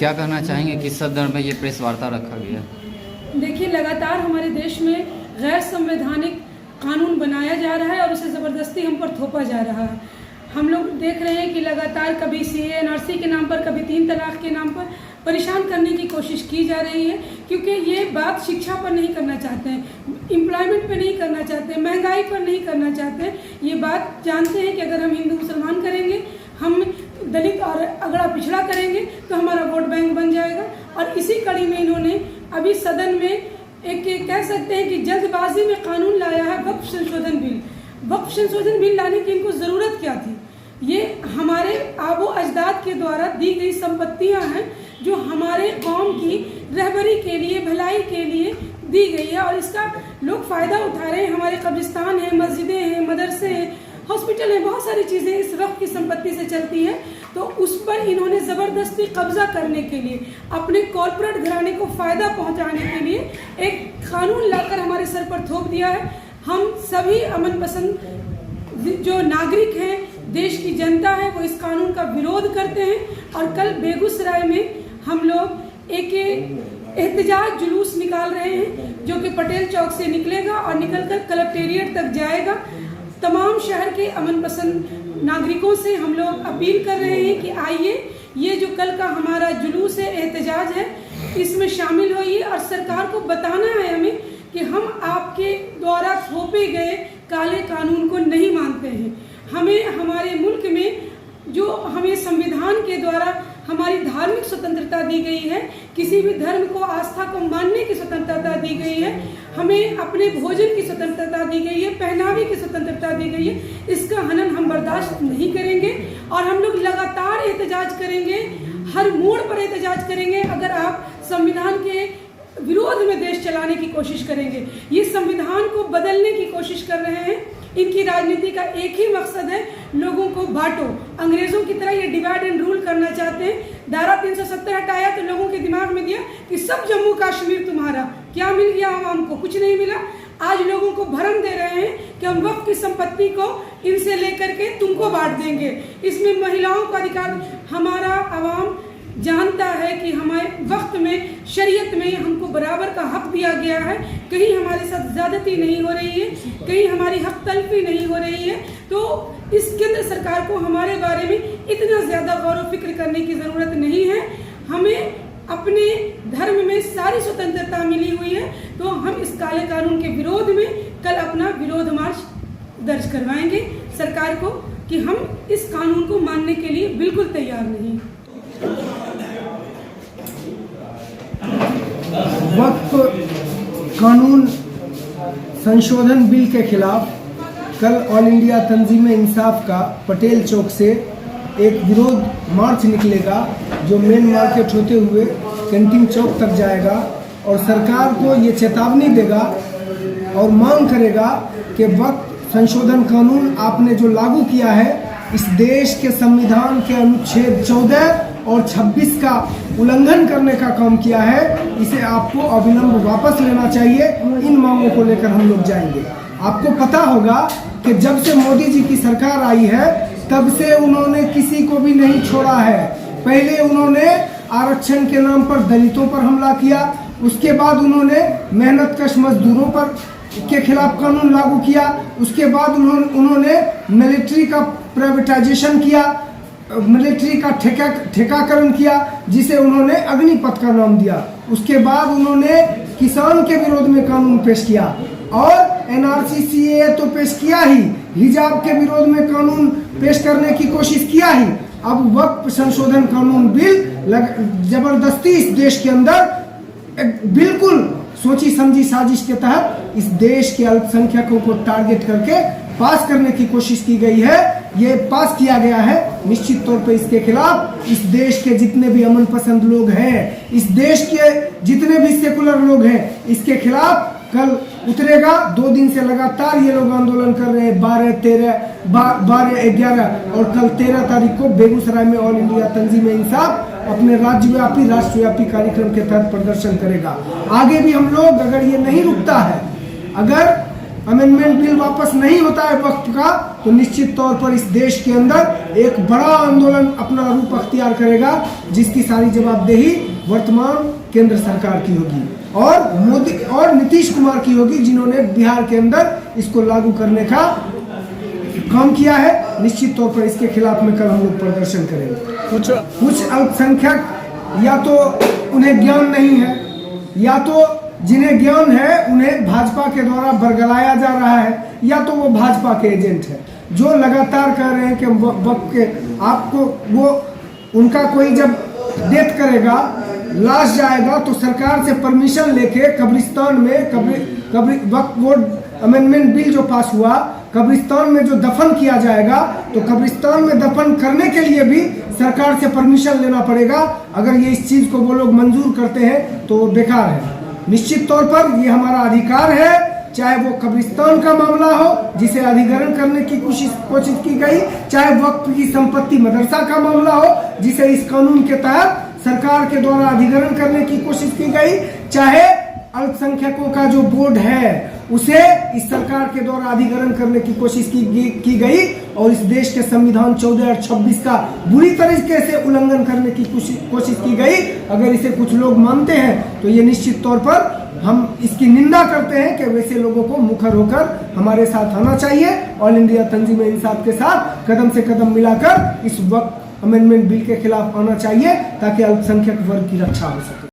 क्या कहना चाहेंगे किस संदर्भ में ये प्रेस वार्ता रखा गया? देखिए, लगातार हमारे देश में गैर संवैधानिक कानून बनाया जा रहा है और उसे ज़बरदस्ती हम पर थोपा जा रहा है। हम लोग देख रहे हैं कि लगातार कभी सीए एनआरसी के नाम पर, कभी 3 तलाक के नाम पर परेशान करने की कोशिश की जा रही है, क्योंकि ये बात शिक्षा पर नहीं करना चाहते हैं, एम्प्लॉयमेंट पर नहीं करना चाहते हैं, महंगाई पर नहीं करना चाहते हैं। ये बात जानते हैं कि अगर हम हिंदू मुसलमान करेंगे, हम दलित और अगड़ा पिछड़ा करेंगे तो हमारा वोट बैंक बन जाएगा। और इसी कड़ी में इन्होंने अभी सदन में एक कह सकते हैं कि जल्दबाजी में कानून लाया है, वक्फ संशोधन बिल। वक्फ संशोधन बिल लाने की इनको ज़रूरत क्या थी? ये हमारे आबो अजदाद के द्वारा दी गई संपत्तियां हैं जो हमारे कौम की रहबरी के लिए, भलाई के लिए दी गई है और इसका लोग फ़ायदा उठा रहे हैं। हमारे कब्रिस्तान हैं, मस्जिदें हैं, मदरसे हैं, हॉस्पिटल है, बहुत सारी चीज़ें इस वक्त की संपत्ति से चलती हैं। तो उस पर इन्होंने ज़बरदस्ती कब्जा करने के लिए, अपने कॉरपोरेट घराने को फ़ायदा पहुंचाने के लिए एक कानून लाकर हमारे सर पर थोप दिया है। हम सभी अमन पसंद जो नागरिक हैं, देश की जनता है, वो इस कानून का विरोध करते हैं। और कल बेगूसराय में हम लोग एक एहतजाज जुलूस निकाल रहे हैं जो कि पटेल चौक से निकलेगा और निकलकर कलेक्टेरिएट तक जाएगा। तमाम शहर के अमन पसंद नागरिकों से हम लोग अपील कर रहे हैं कि आइए, ये जो कल का हमारा जुलूस है, एहतजाज है, इसमें शामिल होइए और सरकार को बताना है हमें कि हम आपके द्वारा थोपे गए काले कानून को नहीं मानते हैं। हमें हमारे मुल्क में जो हमें संविधान के द्वारा हमारी धार्मिक स्वतंत्रता दी गई है, किसी भी धर्म को, आस्था को मानने की स्वतंत्रता दी गई है, हमें अपने भोजन की स्वतंत्रता दी गई है, पहनावे की स्वतंत्रता दी गई है, इसका हनन हम बर्दाश्त नहीं करेंगे और हम लोग लगातार एहतजाज करेंगे, हर मोड़ पर एहतजाज करेंगे। अगर आप संविधान के विरोध में देश चलाने की कोशिश करेंगे, ये संविधान को बदलने की कोशिश कर रहे हैं। इनकी राजनीति का एक ही मकसद है, लोगों को बांटो। अंग्रेजों की तरह ये डिवाइड एंड रूल करना चाहते हैं। धारा 370 हटाया तो लोगों के दिमाग में दिया कि सब जम्मू कश्मीर तुम्हारा। क्या मिल गया आवाम को? कुछ नहीं मिला। आज लोगों को भरम दे रहे हैं कि हम वक्त की संपत्ति को इनसे लेकर के तुमको बांट देंगे। इसमें महिलाओं का अधिकार, हमारा आवाम जानता है कि हमारे वक्त में शरीयत में हमको बराबर का हक दिया गया है। कहीं हमारे साथ ज्यादती नहीं हो रही है, कहीं हमारी हक तलफी नहीं हो रही है। तो इस केंद्र सरकार को हमारे बारे में इतना ज्यादा गौर व फिक्र करने की जरूरत नहीं है। हमें अपने धर्म में सारी स्वतंत्रता मिली हुई है, तो हम इस काले कानून के विरोध में कल अपना विरोध मार्च दर्ज करवाएंगे सरकार को कि हम इस कानून को मानने के लिए बिल्कुल तैयार नहीं। वक्फ कानून संशोधन बिल के खिलाफ कल ऑल इंडिया तंजीम इंसाफ का पटेल चौक से एक विरोध मार्च निकलेगा, जो मेन मार्केट होते हुए कैंटीन चौक तक जाएगा और सरकार को ये चेतावनी देगा और मांग करेगा कि वक्फ संशोधन कानून आपने जो लागू किया है, इस देश के संविधान के अनुच्छेद 14 और 26 का उल्लंघन करने का काम किया है। इसे आपको अविलंब वापस लेना चाहिए। इन मांगों को लेकर हम लोग जाएंगे। आपको पता होगा कि जब से मोदी जी की सरकार आई है, तब से उन्होंने किसी को भी नहीं छोड़ा है। पहले उन्होंने आरक्षण के नाम पर दलितों पर हमला किया, उसके बाद उन्होंने मेहनतकश मजदूरों पर के खिलाफ कानून लागू किया, उसके बाद उन्होंने मिलिट्री का प्राइवेटाइजेशन किया, मिलिट्री का ठेकाकरण किया, जिसे उन्होंने अग्निपथ का नाम दिया। उसके बाद उन्होंने किसान के विरोध में कानून पेश किया और एनआरसी सीएए तो पेश किया ही, हिजाब के विरोध में कानून पेश करने की कोशिश किया ही। अब वक्फ संशोधन कानून बिल जबरदस्ती इस देश के अंदर बिल्कुल सोची समझी साजिश के तहत इस देश के अल्पसंख्यकों को टारगेट करके पास करने की कोशिश की गई है। ये पास किया गया है। निश्चित तौर पे इसके खिलाफ इस देश के जितने भी अमन पसंद लोग हैं, इस देश के जितने भी सेकुलर लोग हैं, इसके खिलाफ कल उतरेगा। 2 दिन से लगातार ये लोग आंदोलन कर रहे हैं, 12, 13, 12, 11 और कल 13 तारीख को बेगूसराय में ऑल इंडिया तंजीम इंसाफ अपने राज्यव्यापी राष्ट्रव्यापी कार्यक्रम के तहत प्रदर्शन करेगा। आगे भी हम लोग, अगर ये नहीं रुकता है, अगर अमेंडमेंट बिल वापस नहीं होता है वक्त का, तो निश्चित तौर पर इस देश के अंदर एक बड़ा आंदोलन अपना रूप अख्तियार करेगा, जिसकी सारी जवाबदेही वर्तमान केंद्र सरकार की होगी और मोदी और नीतीश कुमार की होगी, जिन्होंने बिहार के अंदर इसको लागू करने का काम किया है। निश्चित तौर पर इसके खिलाफ में कल हम लोग प्रदर्शन करेंगे। कुछ अल्पसंख्यक या तो उन्हें ज्ञान नहीं है, या तो जिन्हें ज्ञान है उन्हें भाजपा के द्वारा बरगलाया जा रहा है, या तो वो भाजपा के एजेंट है जो लगातार कह रहे हैं कि वक्त के आपको वो उनका कोई जब डेथ करेगा, लाश जाएगा, तो सरकार से परमिशन लेके कब्रिस्तान में वक्फ बोर्ड अमेंडमेंट बिल जो पास हुआ, कब्रिस्तान में जो दफन किया जाएगा, तो कब्रिस्तान में दफन करने के लिए भी सरकार से परमिशन लेना पड़ेगा। अगर ये इस चीज़ को वो लोग मंजूर करते हैं तो वो बेकार है। निश्चित तौर पर ये हमारा अधिकार है, चाहे वो कब्रिस्तान का मामला हो जिसे अधिग्रहण करने की कोशिश की गई, चाहे वक्फ की संपत्ति मदरसा का मामला हो जिसे इस कानून के तहत सरकार के द्वारा अधिग्रहण करने की कोशिश की गई, चाहे अल्पसंख्यकों का जो बोर्ड है उसे इस सरकार के द्वारा अधिग्रहण करने की कोशिश की गई और इस देश के संविधान 14 और 26 का बुरी तरीके से उल्लंघन करने की कोशिश की गई। अगर इसे कुछ लोग मानते हैं तो ये निश्चित तौर पर हम इसकी निंदा करते हैं कि वैसे लोगों को मुखर होकर हमारे साथ आना चाहिए। ऑल इंडिया तंजीम इंसाफ के साथ कदम से कदम मिलाकर इस वक्त अमेंडमेंट बिल के खिलाफ आना चाहिए ताकि अल्पसंख्यक वर्ग की रक्षा हो सके।